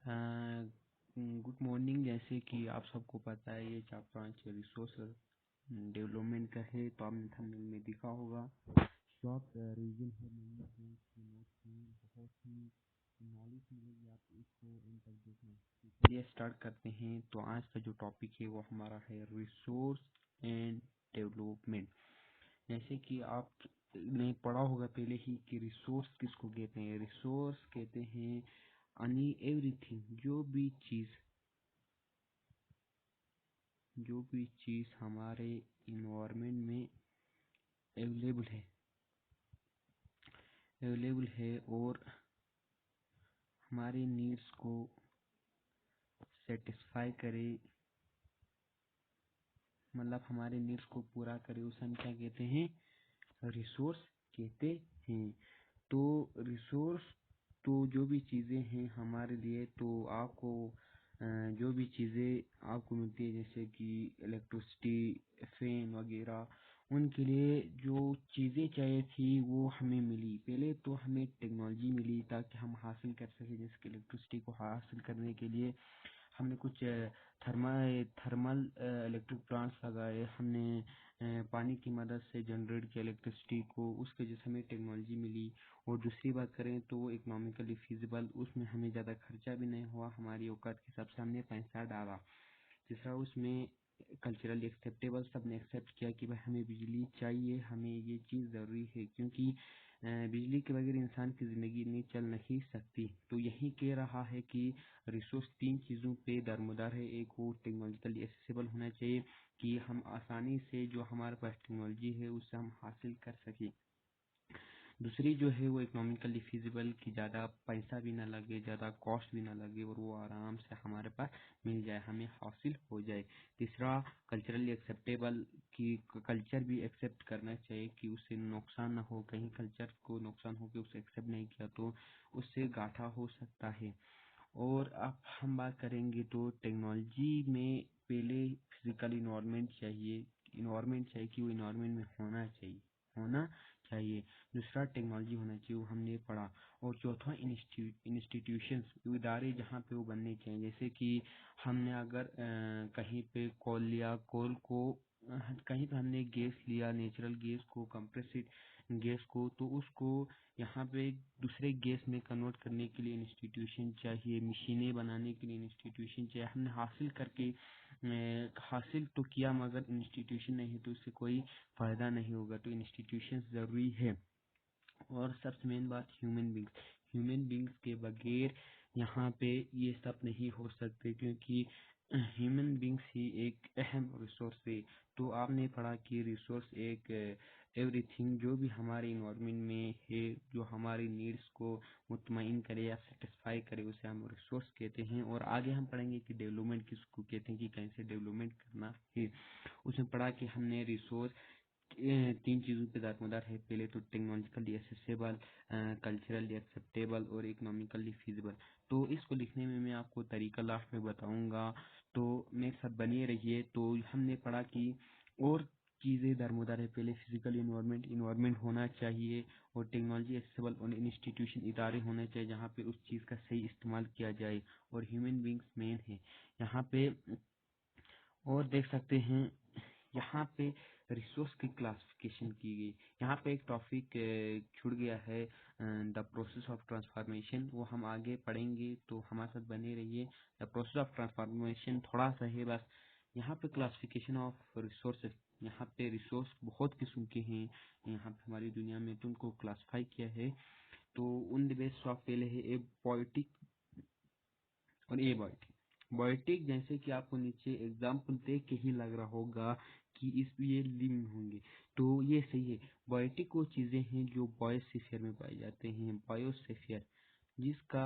Good morning. जैसे कि आप सबको पता है ये चैप्टर 5 रिसोर्स डेवलपमेंट का है, तो आपने थंबनेल में देखा होगा। शॉर्ट रिवीजन है, नोट्स में बहुत ही नॉलेज मिलेगी आपको, इसको इन तक देखना। चलिए स्टार्ट करते हैं। तो आज का जो टॉपिक है वो हमारा है रिसोर्स एंड डेवलपमेंट। जैसे कि आपने पढ़ा होगा पहले ही कि रिसोर्स किसको कहते हैं। रिसोर्स कहते हैं अनि एवरीथिंग, जो भी चीज हमारे इन्वायरमेंट में अवेलेबल है और हमारे नीड्स को सेटिस्फाई करे, मतलब हमारे नीड्स को पूरा करे, उसे हम क्या कहते हैं, रिसोर्स कहते हैं। तो रिसोर्स तो जो भी चीज़ें हैं हमारे लिए, तो आपको जो भी चीज़ें आपको मिलती है जैसे कि इलेक्ट्रिसिटी, फैन वगैरह, उनके लिए जो चीज़ें चाहिए थी वो हमें मिली। पहले तो हमें टेक्नोलॉजी मिली ताकि हम हासिल कर सकें, जैसे कि इलेक्ट्रिसिटी को हासिल करने के लिए हमने कुछ थर्मल इलेक्ट्रिक प्लांट्स लगाए। हमने पानी की मदद से जनरेट किया इलेक्ट्रिसिटी को, उसके वजह से हमें टेक्नोलॉजी मिली। और दूसरी बात करें तो इकोनॉमिकली फिजिबल, उसमें हमें ज़्यादा खर्चा भी नहीं हुआ, हमारी औकात के हिसाब से हमने पैसा डाला। तीसरा, उसमें कल्चरली एक्सेप्टेबल, सबने एक्सेप्ट किया कि भाई हमें बिजली चाहिए, हमें ये चीज़ ज़रूरी है, क्योंकि बिजली के बगैर इंसान की ज़िंदगी नहीं चल नहीं सकती। तो यही कह रहा है कि रिसोर्स तीन चीज़ों पे दरमदार है। एक वो टेक्नोलॉजिकली एक्सेसिबल होना चाहिए कि हम आसानी से जो हमारे पास टेक्नोलॉजी है उससे हम हासिल कर सकें। दूसरी जो है वो इकोनॉमिकली फिजिबल, कि ज़्यादा पैसा भी ना लगे, ज़्यादा कॉस्ट भी ना लगे और वो आराम से हमारे पास मिल जाए, हमें हासिल हो जाए। तीसरा, कल्चरली एक्सेप्टेबल, कि कल्चर भी एक्सेप्ट करना चाहिए कि उससे नुकसान ना हो, कहीं कल्चर को नुकसान हो के उसे एक्सेप्ट नहीं किया तो उससे घाटा हो सकता है। और अब हम बात करेंगे तो टेक्नोलॉजी में पहले फिजिकल इन्वायरमेंट चाहिए कि वो इन्वायरमेंट में होना चाहिए। दूसरा, टेक्नोलॉजी होना चाहिए, वो हमने पढ़ा। और चौथा, इंस्टीट्यूशंस, इदारे जहाँ पे वो बनने चाहिए। जैसे कि हमने अगर कहीं पे कोल लिया, कोल को कहीं पे हमने गैस लिया, नेचुरल गैस को, कंप्रेस्ड गैस को, तो उसको यहाँ पे दूसरे गैस में कन्वर्ट करने के लिए इंस्टीट्यूशन चाहिए, मशीनें बनाने के लिए इंस्टीट्यूशन चाहिए। हमने हासिल तो किया, मगर इंस्टीट्यूशन नहीं है तो उससे कोई फायदा नहीं होगा, तो इंस्टीट्यूशन जरूरी है। और सबसे मेन बात, ह्यूमन बींग्स के बगैर यहाँ पे ये सब नहीं हो सकते, क्योंकि ह्यूमन बींग्स ही एक अहम रिसोर्स है। तो आपने पढ़ा कि रिसोर्स एक एवरीथिंग, जो भी हमारे इन्वायरमेंट में है, जो हमारी नीड्स को मुतमईन करे या सेटिस्फाई करे, उसे हम रिसोर्स कहते हैं। और आगे हम पढ़ेंगे कि डेवलपमेंट किसको कहते हैं, कि कैसे डेवलपमेंट करना है। उसमें पढ़ा कि हमने रिसोर्स तीन चीज़ों पे दारोमदार है। पहले तो टेक्नोलॉजिकली एक्सेसिबल, कल्चरली एक्सेप्टेबल और इकोनॉमिकली फिजिबल। तो इसको लिखने में मैं आपको तरीका लास्ट में बताऊंगा, तो मेरे साथ बनिए रहिए। तो हमने पढ़ा कि और चीज़ें दारोमदार है। पहले फिजिकल इन्वायरमेंट होना चाहिए, और टेक्नोलॉजी एक्सेसिबल और इंस्टीट्यूशन, इदारे होने चाहिए जहाँ पे उस चीज़ का सही इस्तेमाल किया जाए, और ह्यूमन बींग्स मेन है यहाँ पे। और देख सकते हैं यहाँ पे रिसोर्स की क्लासिफिकेशन की गई। यहाँ पे एक टॉपिक छूट गया है, द प्रोसेस ऑफ ट्रांसफॉर्मेशन, वो हम आगे पढ़ेंगे, तो हमारे साथ बने रहिए। द प्रोसेस ऑफ ट्रांसफॉर्मेशन थोड़ा सा है बस। यहाँ पे क्लासिफिकेशन ऑफ रिसोर्सेज, यहाँ पे रिसोर्स बहुत किस्म के हैं यहाँ पे हमारी दुनिया में, तो उनको क्लासिफाई किया है। तो उन बेस ऑफ पहले है ए पोइटिक और ए बायोटिक। बायोटिक, जैसे कि आपको नीचे एग्जाम्पल देख के ही लग रहा होगा कि इस ये लिविंग होंगे, तो ये सही है। बायोटिक वो चीजें हैं जो बायोस्फीयर में पाए जाते हैं। बायोस्फीयर जिसका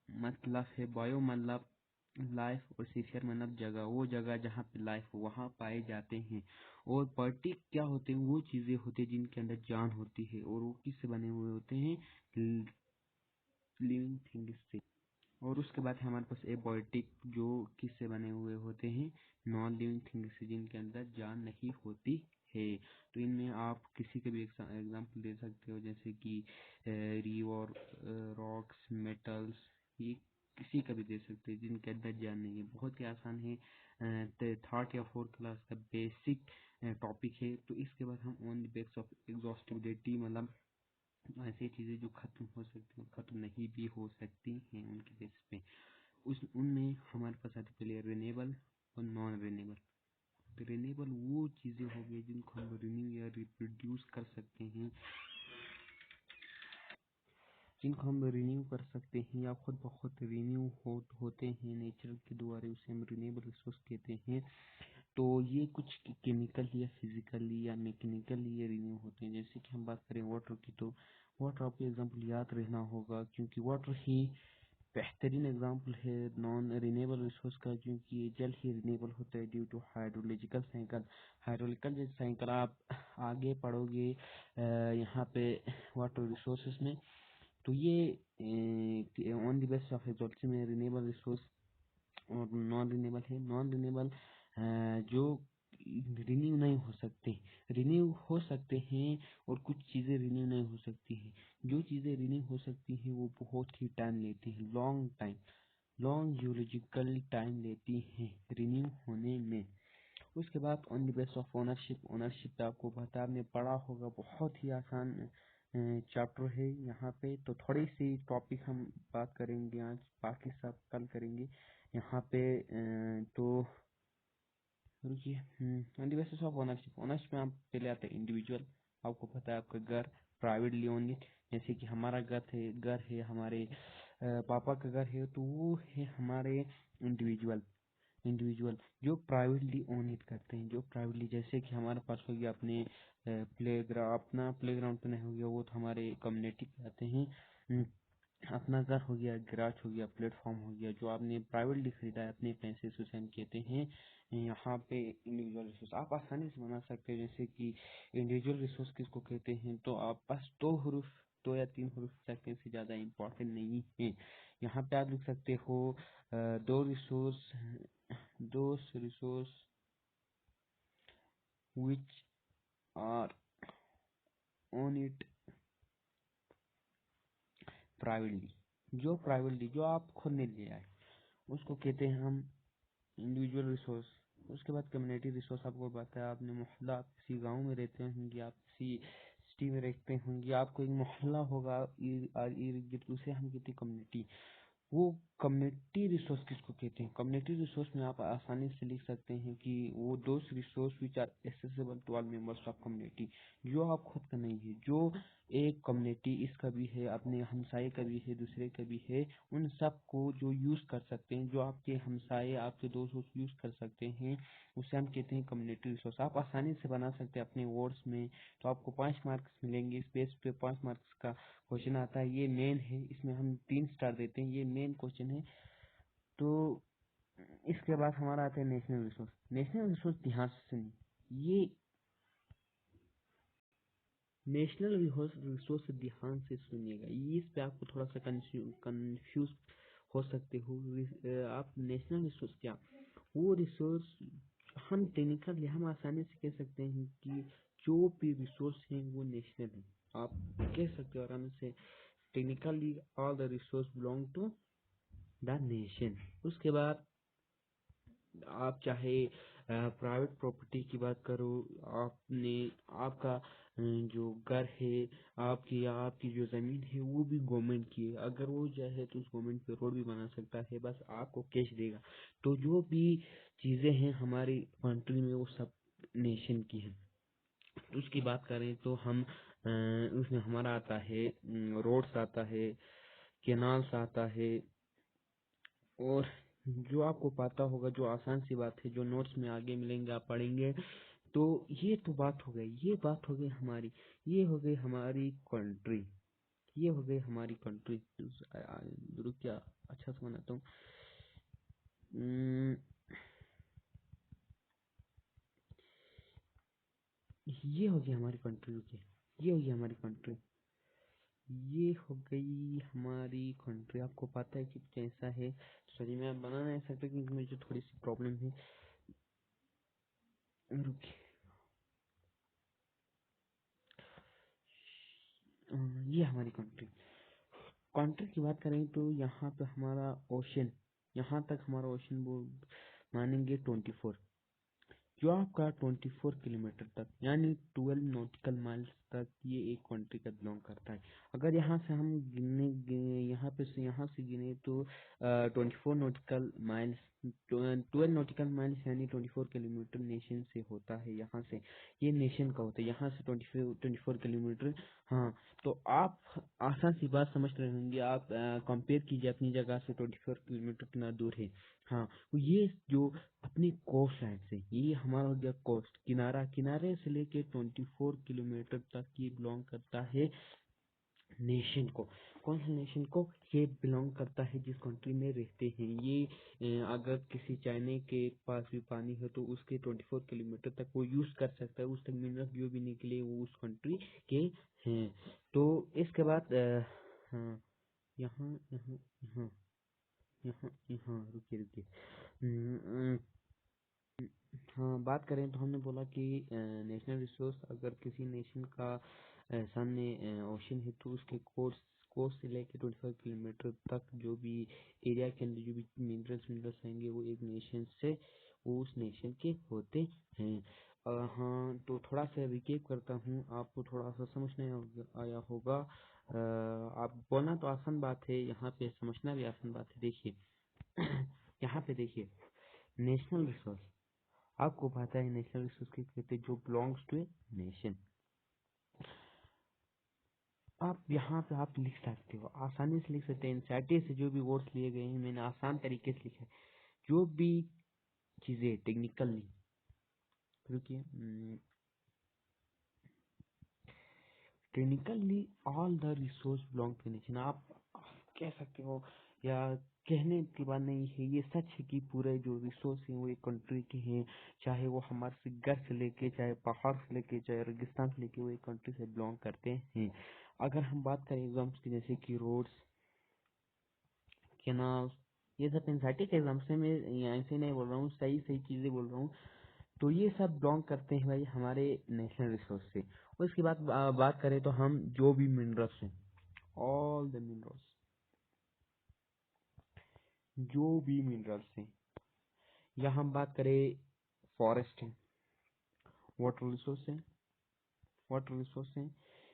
मतलब है, बायो मतलब लाइफ और स्फीयर मतलब जगह, वो जगह जहाँ पे लाइफ हो वहाँ पाए जाते हैं। और बायोटिक क्या होते हैं, वो चीजें होती हैं जिनके अंदर जान होती है, और वो किससे बने हुए होते हैं, लिविंग थिंग्स से। और उसके बाद हमारे पास एबॉयटिक, जो किससे बने हुए होते हैं, नॉन लिविंग थिंग्स से, जिनके अंदर जान नहीं होती है। तो इनमें आप किसी के भी एग्जांपल दे सकते हो, जैसे कि रिवर, रॉक्स, मेटल्स, ये किसी का भी दे सकते हैं जिनके अंदर ज्ञान नहीं है। बहुत ही आसान है, थर्ड या फोर्थ क्लास का बेसिक टॉपिक है। तो इसके बाद हम on the base of exhaustibility, मतलब ऐसी चीज़ें जो खत्म हो सकती हैं, खत्म नहीं भी हो सकती हैं, उनके बेस पे उनमें हमारे पास आती पहले रिन्यूएबल और नॉन रिन्यूएबल। रिन्यूएबल वो चीज़ें हो गई जिनको हम रिन्यू या रिप्रोड्यूस कर सकते हैं, जिनको हम रिन्यू कर सकते हैं या खुद ब खुद रिन्यू होते हैं नेचर के द्वारा, उसे हम रिन्यूएबल रिसोर्स कहते हैं। तो ये कुछ केमिकली या फिजिकली या मैकेनिकली ये रिन्यू होते हैं। जैसे कि हम बात करें वाटर की, तो वाटर आपको एग्जांपल याद रहना होगा, क्योंकि वाटर ही बेहतरीन एग्जांपल है नॉन रिन्यूएबल रिसोर्स का, क्योंकि ये जल ही रिन्यूएबल होता है due to hydrological cycle. Hydrological cycle आप आगे पढ़ोगे यहाँ पे वाटर रिसोर्सेस में। तो ये on the basis of exhaustive में रिन्यूएबल रिसोर्स और नॉन रिन्यूएबल है। नॉन रिन्यूएबल जो रिन्यू नहीं हो सकते, रिन्यू हो सकते हैं, और कुछ चीज़ें रिन्यू नहीं हो सकती हैं। जो चीज़ें रिन्यू हो सकती हैं वो बहुत ही टाइम लेती हैं, long time, long geological time लेती हैं रिन्यू होने में। उसके बाद on the base of ownership, ownership आपको पता आपने पढ़ा होगा, बहुत ही आसान चैप्टर है यहाँ पे। तो थोड़ी सी टॉपिक हम बात करेंगे आज, बाकी सब कल करेंगे यहाँ पे। तो रुकिए, on the basis of ownership, ownership में आप पहले आते हैं इंडिविजुअल। आपको पता है आपका घर प्राइवेटली ओन, जैसे कि हमारा घर है हमारे पापा का घर है, तो वो है हमारे इंडिविजुअल। इंडिविजुअल जो प्राइवेटली ओन इट करते हैं, जो प्राइवेटली, जैसे कि हमारे पास हो गया अपने अपना प्लेग्राउंड तो नहीं हो गया, वो तो हमारे कम्युनिटी पे आते हैं। अपना घर हो गया, गैराज हो गया, प्लेटफॉर्म हो गया, जो आपने प्राइवेटली खरीदा है अपने पैसे से, उसे हम कहते हैं यहाँ पे इंडिविजुअल रिसोर्स। आप आसानी से बना सकते हो, जैसे कि इंडिविजुअल रिसोर्स किसको कहते हैं, तो आप बस दो या तीन हरूफ सकते से ज़्यादा इम्पोर्टेंट नहीं है। यहाँ पे आप लिख सकते हो दो resource which are on it privately, जो आप खुद ने लिया है उसको कहते हैं हम इंडिविजुअल रिसोर्स। उसके बाद कम्युनिटी रिसोर्स, आपको पता है, आपने मोहल्ला, आप किसी गांव में रहते होंगे, आप किसी सिटी में रहते होंगे, आपको एक मोहल्ला होगा इर्द गिर्द, उसे हम कहते हैं कम्युनिटी। वो कम्युनिटी रिसोर्स किसको कहते हैं? कम्युनिटी रिसोर्स में आप आसानी से लिख सकते हैं कि वो those resource which are accessible to all members of community, जो आप खुद का नहीं है, जो एक कम्युनिटी इसका भी है, अपने हमसाये का भी है, दूसरे का भी है, उन सब को जो यूज कर सकते हैं, जो आपके हमसाये आपके दोस्त यूज कर सकते हैं, उसे हम कहते हैं कम्युनिटी रिसोर्स। आप आसानी से बना सकते हैं अपने वर्ड्स में। तो आपको 5 मार्क्स मिलेंगे, इस बेस पे 5 मार्क्स का क्वेश्चन आता है। ये मेन है, इसमें हम 3 स्टार देते हैं, ये मेन क्वेश्चन है। तो इसके बाद हमारा आता है नेशनल रिसोर्स। नेशनल रिसोर्स ध्यान से सुनिए, ये नेशनल रिसोर्स ध्यान से सुनिएगा, ये इस पे आपको थोड़ा सा कंफ्यूज हो सकते हो। आप नेशनल रिसोर्स क्या, वो रिसोर्स हम टेक्निकली हम आसानी से कह सकते हैं कि जो भी रिसोर्स हैं वो नेशनल है। आप कह सकते हो आराम से, technically all the resource belong to the nation. उसके बाद आप चाहे प्राइवेट प्रॉपर्टी की बात करो, आपने आपका जो घर है, आपकी जो जमीन है वो भी गवर्नमेंट की है, अगर वो चाहे तो उस गवर्नमेंट पे रोड भी बना सकता है, बस आपको कैश देगा। तो जो भी चीजें हैं हमारी कंट्री में वो सब नेशन की है। उसकी बात करें तो हम उसमें हमारा आता है रोड्स आता है, कैनाल्स आता है, और जो आपको पता होगा, जो आसान सी बात है, जो नोट्स में आगे मिलेंगे आप पढ़ेंगे। तो ये तो बात हो गई, ये बात हो गई हमारी, ये हो गई हमारी कंट्री, ये हो गई हमारी कंट्री। रुक क्या, अच्छा से बनाता हूँ। ये हो गई हमारी कंट्री, रुकिए, ये हो गई हमारी कंट्री, ये हो गई हमारी कंट्री। आपको पता है कि कैसा है, सॉरी मैं बना नहीं सकता क्योंकि मुझे थोड़ी सी प्रॉब्लम है। रुकिए, ये हमारी कंट्री। कंट्री की बात करें तो यहाँ पे हमारा ओशन, यहाँ तक हमारा ओशन वो मानेंगे 24, जो आपका 24 किलोमीटर तक यानी 12 नॉटिकल माइल्स तक ये एक कंट्री का बिलोंग करता है। अगर यहाँ से हम यहाँ से गिने तो 24 नॉटिकल माइल्स, 12 नॉटिकल माइल्स यानी 24 किलोमीटर नेशन से होता है। यहाँ से ये नेशन का होता है, यहाँ से 24 किलोमीटर। हाँ, तो आप आसान सी बात समझ रहे होंगे, आप कंपेयर कीजिए अपनी जगह से 24 किलोमीटर कितना दूर है। हाँ, तो ये जो अपनी कोस्ट लाइन से, ये हमारा हो गया कोस्ट, किनारा, किनारे से लेके 24 किलोमीटर तक ये बिलोंग करता है नेशन को। कौन से नेशन को? ये बिलोंग करता है जिस कंट्री में रहते हैं ये। अगर किसी चाइना के पास भी पानी है तो उसके 24 किलोमीटर तक वो यूज कर सकता है, उस तक मिनरल जो भी निकले वो उस कंट्री के हैं। तो इसके बाद हाँ, यहाँ यहाँ यहाँ यहाँ यहाँ रुकिए रुकिए। हाँ, बात करें तो हमने बोला कि नेशनल रिसोर्स, अगर किसी नेशन का सामने ओशन है तो उसके कोस्ट से लेके 25 किलोमीटर तक जो भी एरिया के अंदर जो भी मिनरल्स आएंगे वो एक नेशन से, वो उस नेशन के होते हैं। हाँ, तो थोड़ा सा रिकेप करता हूँ, आपको थोड़ा सा समझ नहीं आया होगा। आप बोलना तो आसान बात है, यहाँ पे समझना भी आसान बात है। देखिए यहाँ पे देखिए, नेशनल रिसोर्स, आपको पता है नेशनल रिसोर्स के कहते हैं जो बिलोंग्स टू ए नेशन। आप यहाँ पे आप लिख सकते हो, आसानी से लिख सकते हैं। एनसीईआरटी से जो भी वर्ड्स लिए गए हैं मैंने आसान तरीके से लिखा है। जो भी चीजें टेक्निकली, रुकिए, technically all the resource belong to nation, आप कह सकते हो, या कहने की बात नहीं है, ये सच है कि पूरे जो रिसोर्स हैं वो एक कंट्री के हैं। चाहे वो हमारे से घर से लेके, चाहे पहाड़ से लेके, चाहे रेगिस्तान से लेके, वो एक कंट्री से बिलोंग करते हैं। अगर हम बात करें एग्जाम्स की, जैसे कि रोड्स, कैनाल्स, ये सब एनसीईआरटी के एग्जाम से, मैं यहाँ से नहीं बोल रहा हूँ, सही सही चीजें बोल रहा हूँ। तो ये सब बिलोंग करते हैं भाई हमारे नेशनल रिसोर्स से। और इसके बाद बात करें तो हम जो भी मिनरल्स हैं, ऑल द मिनरल्स, जो भी मिनरल्स हैं, या हम बात करें फॉरेस्ट है, वाटर रिसोर्स है, वाटर रिसोर्स है,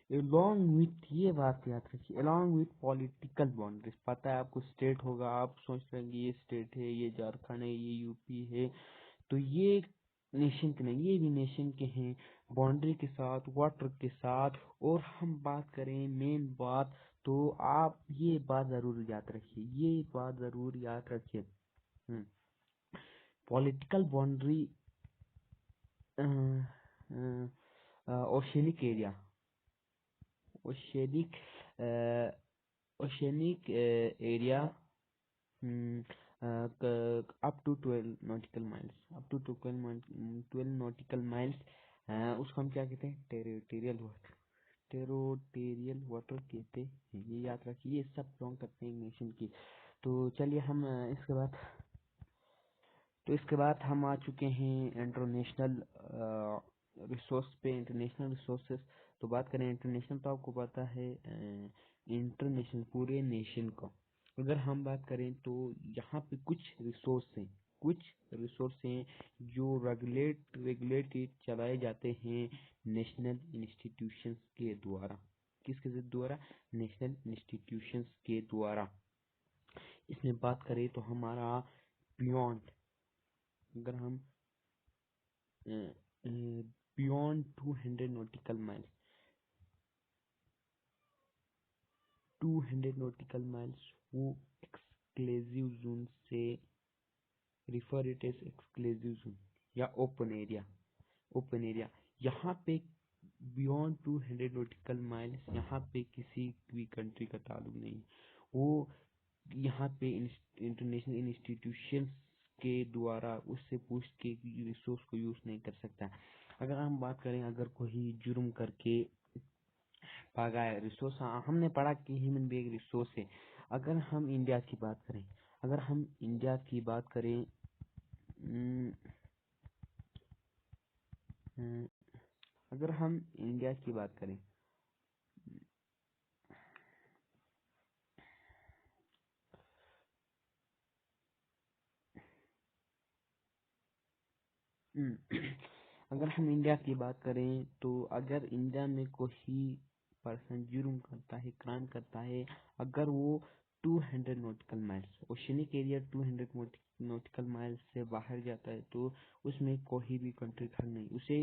along with, ये बात याद रखिए, along with पॉलिटिकल बाउंड्रीज। पता है आपको स्टेट होगा, आप सोच रहे हैं कि ये स्टेट है, ये झारखंड है, ये यूपी है, तो ये नेशन के नहीं, ये भी नेशन के हैं, बाउंड्री के साथ, वाटर के साथ। और हम बात करें मेन बात, तो आप ये बात जरूर याद रखिए, ये बात जरूर याद रखिए। Political boundary, oceanic area, oceanic oceanic area, up to 12 nautical miles, up to 12 nautical miles, उसको हम क्या कहते हैं? टेरिटोरियल वाटर, टेरिटोरियल वाटर कहते हैं। ये याद रखिए, ये सब बिलोंग करते हैं नेशन की। तो चलिए हम इसके बाद हम आ चुके हैं इंटरनेशनल रिसोर्स पे, इंटरनेशनल रिसोर्सेस। तो बात करें इंटरनेशनल, तो आपको पता है इंटरनेशनल पूरे नेशन का। अगर हम बात करें तो यहाँ पे कुछ रिसोर्स हैं जो रेगुलेटेड चलाए जाते हैं नेशनल इंस्टीट्यूशंस के द्वारा। किसके द्वारा? नेशनल इंस्टीट्यूशंस के द्वारा। इसमें बात करें तो हमारा बियॉन्ड, अगर हम beyond 200 nautical miles, 200 nautical miles, वो एक्सक्लूसिव जोन से refer it as exclusive zone या ओपन एरिया। ओपन एरिया, यहाँ पे बियॉन्ड 200 नॉटिकल माइल्स, यहाँ पे किसी भी कंट्री का ताल्लुक नहीं। वो यहाँ पे इंटरनेशनल इंस्टीट्यूशंस के द्वारा उससे पूछ के रिसोर्स को यूज नहीं कर सकता। अगर हम बात करें, अगर कोई जुर्म करके भागा है, रिसोर्स, हमने पढ़ा कि ह्यूमन भी एक रिसोर्स है। अगर हम इंडिया की बात करें, अगर हम इंडिया की बात करें, अम, अम, अगर हम इंडिया की बात करें, अगर हम इंडिया की बात करें तो अगर इंडिया में कोई पर्सन जुर्म करता है, क्राइम करता है, अगर वो 200 nautical miles oceanic area 200 nautical miles से बाहर जाता है तो उसमें कोई भी कंट्री खा नहीं, उसे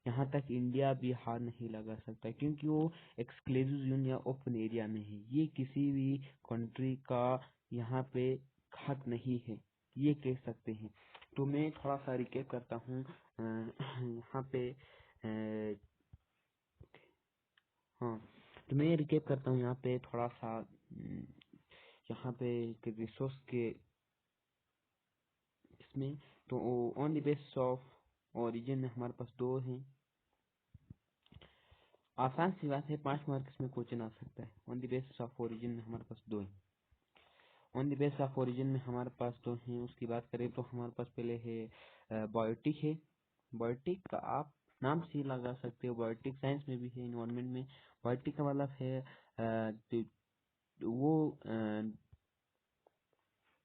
यहाँ तक इंडिया भी हाथ नहीं लगा सकता क्योंकि वो एक्सक्लूसिव जोन या ओपन एरिया में है। ये किसी भी कंट्री का यहाँ पे हक नहीं है, ये कह सकते हैं। तो मैं थोड़ा सा रिकेप करता हूँ यहाँ पे हाँ, तो मैं रिकेप करता हूँ यहाँ पे थोड़ा सा यहाँ पे रिसोर्स के इसमें। तो on the basis of origin में हमारे पास दो हैं। आसान सी बात है, 5 मार्क्स में क्वेश्चन आ सकता है। On the basis of origin में हमारे पास दो हैं। On the basis of origin में हमारे पास दो हैं। उसकी बात करें तो हमारे पास पहले है बायोटिक है। बायोटिक का आप नाम से ही लगा सकते हो, बायोटिक साइंस में भी है, इन्वायरमेंट में। बायोटिक का मतलब है वो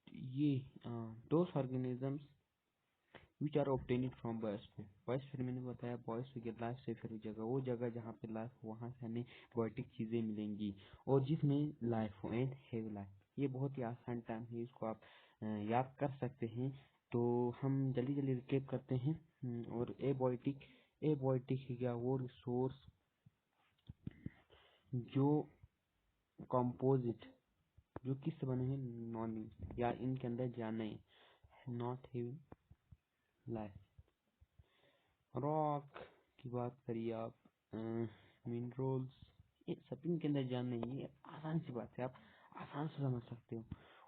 ये those organisms which are obtained from biosphere. Biosphere मैंने बताया, बायोस्फीयर लाइफ से फिर वो जगह जहाँ पे लाइफ, वहाँ से हमें बायोटिक चीजें मिलेंगी और जिसमें लाइफ हो एंड हैव लाइफ। ये बहुत ही आसान टर्म है, इसको आप याद कर सकते हैं। तो हम जल्दी जल्दी रिकेप करते हैं। और एबायोटिक है क्या, वो रिसोर्स जो कंपोजिट जो किससे बने हैं, नॉन या इनके अंदर जाना है, नॉट हैविंग लाइफ। रॉक की बात करिए आप, मिनरल्स, ये सब इनके अंदर जाना है। ये आसान सी बात है, आप आसान से समझ सकते हो।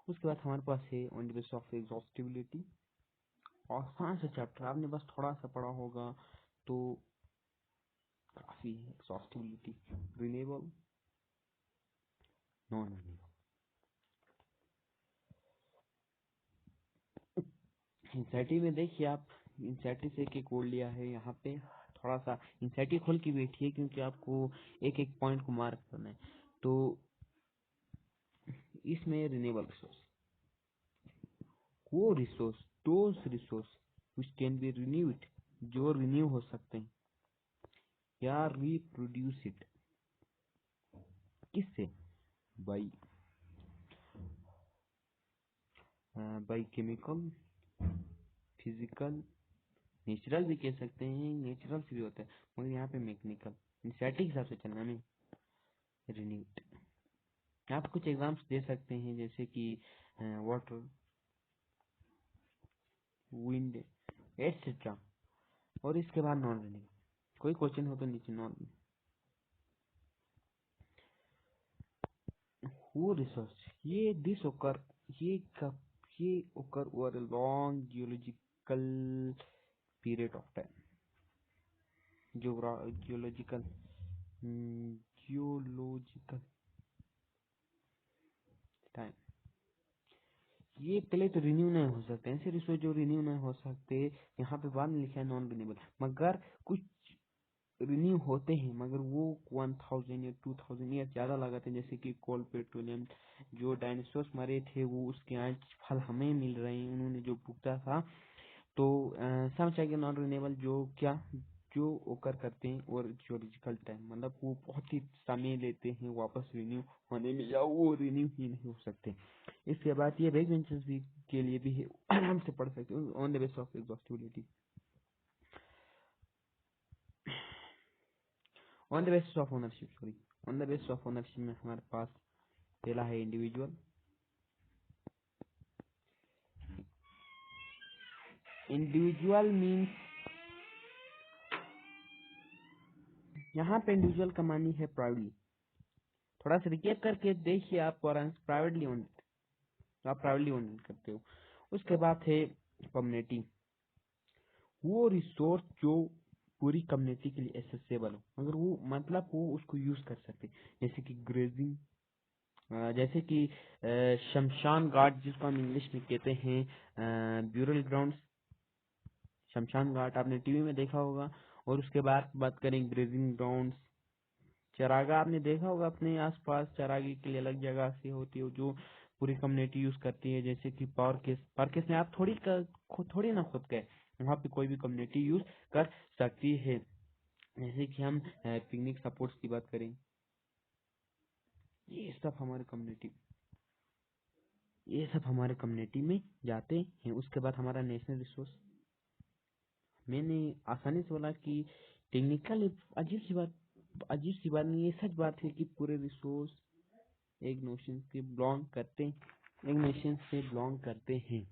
उसके बाद हमारे पास है on the basis of exhaustibility. आसान से चैप्टर, आपने बस थोड़ा सा पढ़ा होगा तो काफी है। Exhaustibility, renewable, non renewable. इंसैटी में देखिए आप, इंसैटी से एक कोड लिया है यहाँ पे। थोड़ा सा इंसैटी खोल के बैठिए क्योंकि आपको एक एक पॉइंट को मार्क करना है। तो इसमें रिन्यूएबल रिसोर्स, वो resource, those resource which can be renewed, जो रिन्यू हो सकते हैं या रिप्रोड्यूस इट, किससे, by by chemical, physical, natural भी कह सकते हैं, नेचुरल से भी होता है मगर यहाँ पे मैकेनिकल, इंसैटिक हिसाब से चलना में रिन्यूड। आप कुछ एग्जाम्स दे सकते हैं जैसे कि वाटर, विंड एटसेट्रा। और इसके बाद नॉन रिन्यूएबल, कोई क्वेश्चन हो तो नीचे नॉन, वो रिसोर्स, ये दिस ओकर, ये कब, ये ओकर over a long geological period of time, geological geological time. ये पहले तो रिन्यू नहीं हो सकते, ऐसे रिसोर्स जो रिन्यू नहीं हो सकते, यहाँ पे बाद में लिखा है नॉन रिन्यूएबल। मगर कुछ रिन्यू होते हैं मगर वो 1000 या 2000 या ज्यादा लगाते हैं, जैसे कि कोल, पेट्रोलियम। जो डायनासोर्स मरे थे वो उसके आज फल हमें मिल रहे हैं, उन्होंने जो भुगता था। तो समझ आएगा नॉन रिन्यूएबल जो क्या, जो ओकर करते हैं। और जियोलॉजिकल टाइम मतलब वो बहुत ही समय लेते हैं वापस रिन्यू होने में, या वो रिन्यू ही नहीं हो सकते। इसके बाद ये बैक बेंचर्स भी के लिए भी है, आराम से पढ़ सकते हो on the basis of exhaustibility. On the basis of ownership, sorry, on the basis of ownership में हमारे पास पहला है इंडिविजुअल। इंडिविजुअल मीन्स, यहाँ पे इंडिविजुअल का मानी है प्राइवली। थोड़ा सा रिकेप करके देखिए आप, प्राइवेटली ओन, तो आप प्राइवेटली ओन करते हो। उसके बाद है कम्युनिटी, वो रिसोर्स जो पूरी कम्युनिटी के लिए एसेसेबल हो, मगर वो मतलब वो उसको यूज कर सकते, जैसे कि ग्रेजिंग, जैसे कि शमशान घाट जिसको हम इंग्लिश में कहते हैं ब्यूरल ग्राउंड्स, शमशान घाट आपने टीवी में देखा होगा। और उसके बाद बात करें ग्रेजिंग ग्राउंड्स, चरागा आपने देखा होगा अपने आसपास, चरागे के लिए अलग जगह से होती है जो पूरी कम्युनिटी यूज करती है, जैसे कि पावर केस। पावर केस में आप थोड़ी ना खुद गए, वहाँ पे कोई भी कम्युनिटी यूज कर सकती है। जैसे कि हम पिकनिक सपोर्ट्स की बात करें, ये सब हमारे कम्युनिटी में जाते हैं। उसके बाद हमारा नेशनल रिसोर्स, मैंने आसानी से बोला कि टेक्निकल अजीब सी बात नहीं है, सच बात है कि पूरे रिसोर्स एक नेशन से बिलोंग करते हैं।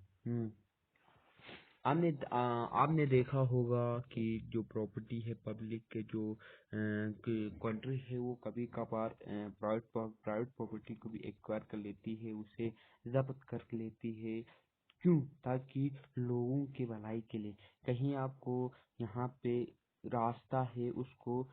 आपने देखा होगा कि जो प्रॉपर्टी है पब्लिक के, जो कंट्री है वो कभी कभार प्राइवेट प्रॉपर्टी को भी एक्वायर कर लेती है, उसे जब्त कर लेती है। क्यों? ताकि लोगों की भलाई के लिए। कहीं आपको यहाँ पे रास्ता है, उसको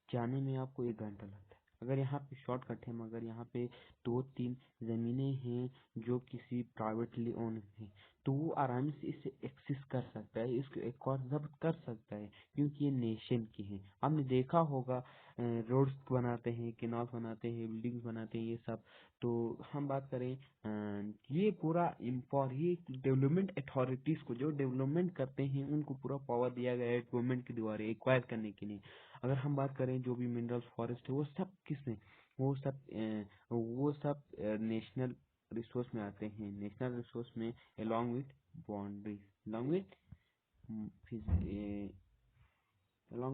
जाने में आपको 1 घंटा लगता है, अगर यहाँ पे शॉर्टकट है, मगर यहाँ पे 2-3 जमीनें हैं जो किसी प्राइवेटली ओन है, तो वो आराम से इसे एक्सेस कर सकता है, इसको एक और जब्त कर सकता है, क्योंकि ये नेशन की है। आपने देखा होगा रोड्स बनाते हैं, कैनाल बनाते हैं, बिल्डिंग्स बनाते हैं, ये सब। तो हम बात करें ये पूरा ये डेवलपमेंट अथॉरिटीज को, जो डेवलपमेंट करते हैं, उनको पूरा पावर दिया गया है गवर्नमेंट के द्वारा एक्वायर करने के लिए। अगर हम बात करें जो भी मिनरल्स फॉरेस्ट है, वो सब किसमें, वो सब नेशनल रिसोर्स में आते हैं। नेशनल रिसोर्स में along with boundaries, along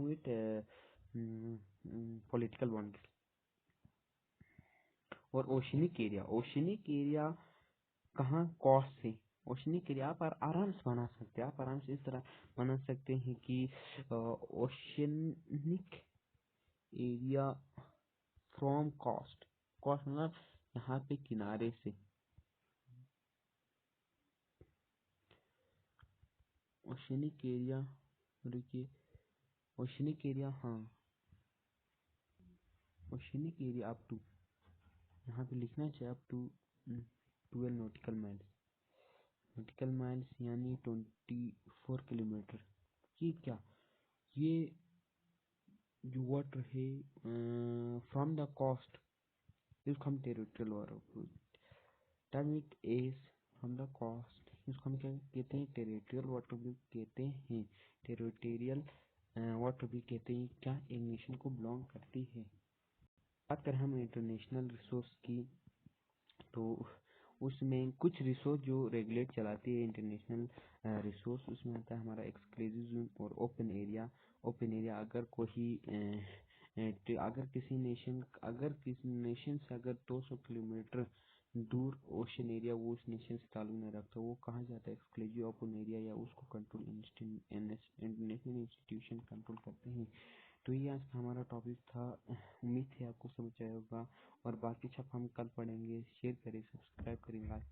with political boundaries. और ओशनिक एरिया कहाँ कॉस्ट से, ओशनिक एरिया आप आराम से बना सकते हैं। आप आराम से इस तरह बना सकते हैं कि ओशनिक एरिया फ्रॉम कॉस्ट मतलब यहाँ पे किनारे से। ओशनिक एरिया, रुकिए, ओशनिक एरिया, हाँ, ओशनिक एरिया अप टू, यहाँ पे लिखना चाहिए अप टू 12 नॉटिकल माइल्स यानी 24 किलोमीटर। ये क्या, ये जो वाटर है फ्रॉम द कोस्ट इसको हम territorial water, term it is from the coast, इसको हम क्या कहते हैं, टेरिटोरियल वाटर भी कहते हैं। टेरिटोरियल वाटर भी कहते हैं, क्या एक नेशन को बिलोंग करती है। बात करें हम इंटरनेशनल रिसोर्स की, तो उसमें कुछ रिसोर्स जो रेगुलेट चलाती है इंटरनेशनल रिसोर्स, उसमें आता है हमारा एक्सक्लूसिव जोन और ओपन एरिया। अगर किसी नेशन से अगर 200 किलोमीटर दूर ओशन एरिया वो उस नेशन से ताल्लुक नहीं रखता, वो कहाँ जाता है, एक्सक्लूसिव ओपन एरिया, या उसको कंट्रोल इंटरनेशनल इंस्टीट्यूशन कंट्रोल करते हैं। तो ये आज का हमारा टॉपिक था। उम्मीद है आपको समझ आया होगा, और बाकी सब हम कल पढ़ेंगे। शेयर करें, सब्सक्राइब करें, लाइक